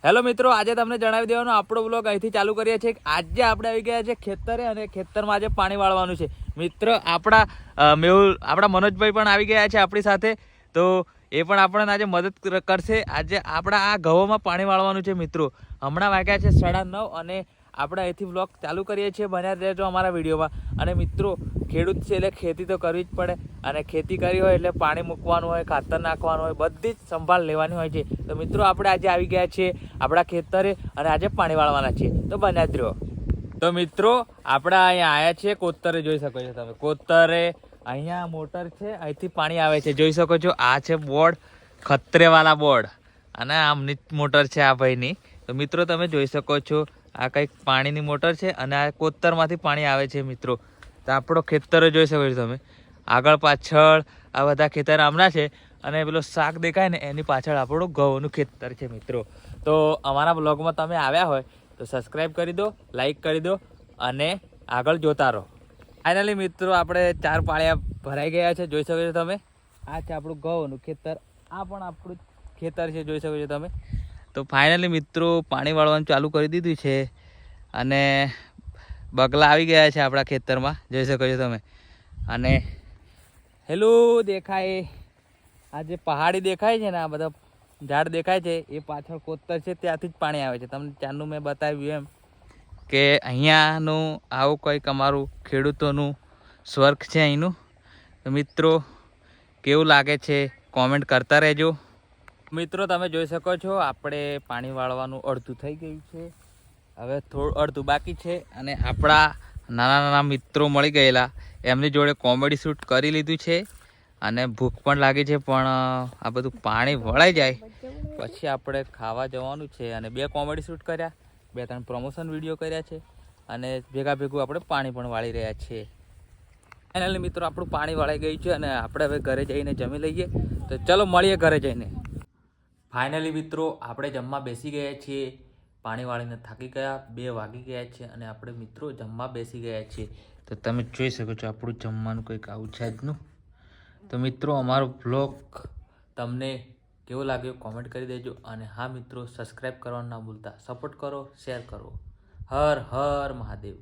Hello મિત્રો, આજે તમને જણાવી દેવાનો આપણો બ્લોગ અહીંથી ચાલુ કરીએ છીએ. આજે આપણે આવી ગયા છે ખેતરે અને ખેતરમાં આજે પાણી વાળવાનું છે. મિત્ર આપણા મનોજભાઈ પણ આવી ગયા છે આપણી સાથે, તો એ પણ આપણને આજે મદદ કરશે. આજે આપણા આ ઘઉંમાં પાણી વાળવાનું છે મિત્રો. હમણાં વાગ્યા છે 9:30 અને આપણે અહીંથી બ્લોગ ચાલુ કરીએ છીએ. બન્યા રહેજો અમારા વિડીયોમાં. અને મિત્રો, ખેડૂત છે એટલે ખેતી તો કરવી જ પડે, અને ખેતી કરી હોય એટલે પાણી મૂકવાનું હોય, ખાતર નાખવાનું હોય, બધી જ સંભાળ લેવાની હોય છે. તો મિત્રો, આપણે આજે આવી ગયા છીએ આપણા ખેતરે અને આજે પાણી વાળવાના છીએ, તો બન્યા જ રહો. તો મિત્રો, આપણે અહીંયા આવ્યા છીએ કોતરે. જોઈ શકો છો તમે કોતરે. અહીંયા મોટર છે, અહીંથી પાણી આવે છે. જોઈ શકો છો, આ છે બોર્ડ, ખતરેવાલા બોર્ડ, અને આમની મોટર છે આ ભાઈની. તો મિત્રો, તમે જોઈ શકો છો, આ કંઈક પાણીની મોટર છે અને આ કોતરમાંથી પાણી આવે છે મિત્રો. તો આપણો ખેતર જોઈ શકો છો તમે. આગળ પાછળ આ બધા ખેતર આમના છે, અને પેલો શાક દેખાય ને એની પાછળ આપણું ઘઉંનું ખેતર છે મિત્રો. તો અમારા બ્લોગમાં તમે આવ્યા હોય તો સબસ્ક્રાઈબ કરી દો, લાઈક કરી દો અને આગળ જોતા રહો. ફાઇનલી મિત્રો, આપણે 4 પાળિયા ભરાઈ ગયા છે. જોઈ શકો છો તમે. આ છે આપણું ઘઉંનું ખેતર, આ પણ આપણું ખેતર છે. જોઈ શકો છો તમે. તો ફાઇનલી મિત્રો, પાણી વાળવાનું ચાલુ કરી દીધું છે અને બગલા આવી ગયા છે આપણા ખેતરમાં. જોઈ શકો છો તમે. અને હેલું દેખાય, આ જે પહાડી દેખાય છે ને, આ બધા ઝાડ દેખાય છે, એ પાછળ કોતર છે, ત્યાંથી જ પાણી આવે છે. તમને ચારનું મેં બતાવ્યું એમ કે અહીંયાનું આવું કંઈક અમારું ખેડૂતોનું સ્વર્ગ છે અહીંનું. તો મિત્રો, કેવું લાગે છે કોમેન્ટ કરતા રહેજો. મિત્રો, તમે જોઈ શકો છો, આપણે પાણી વાળવાનું અડધું થઈ ગયું છે, હવે થોડું અડધું બાકી છે. અને આપણા નાના નાના મિત્રો મળી ગયેલા, એમની જોડે કોમેડી શૂટ કરી લીધું છે. અને ભૂખ પણ લાગી છે, પણ આ બધું પાણી વળાઈ જાય પછી આપણે ખાવા જવાનું છે. અને 2 કોમેડી શૂટ કર્યા, 2-3 પ્રમોશન વિડીયો કર્યા છે, અને ભેગું આપણે પાણી પણ વાળી રહ્યા છીએ. ફાઇનલી મિત્રો, આપણું પાણી વાળાઈ ગયું છે અને આપણે હવે ઘરે જઈને જમી લઈએ. તો ચલો મળીએ ઘરે જઈને. ફાઇનલી મિત્રો, આપણે જમવા બેસી ગયા છીએ. પાણી વાળીને થાકી ગયા, 2 વાગી ગયા છે અને આપણે મિત્રો જમવા બેસી ગયા છીએ. તો તમે જોઈ શકો છો, આપણું જમવાનું કંઈક આવું છે આજનું. તો મિત્રો, અમારો બ્લોગ તમને કેવો લાગ્યો કોમેન્ટ કરી દેજો. અને હા મિત્રો, સબસ્ક્રાઈબ કરવાનું ના ભૂલતા. સપોર્ટ કરો, શેર કરો. હર હર મહાદેવ.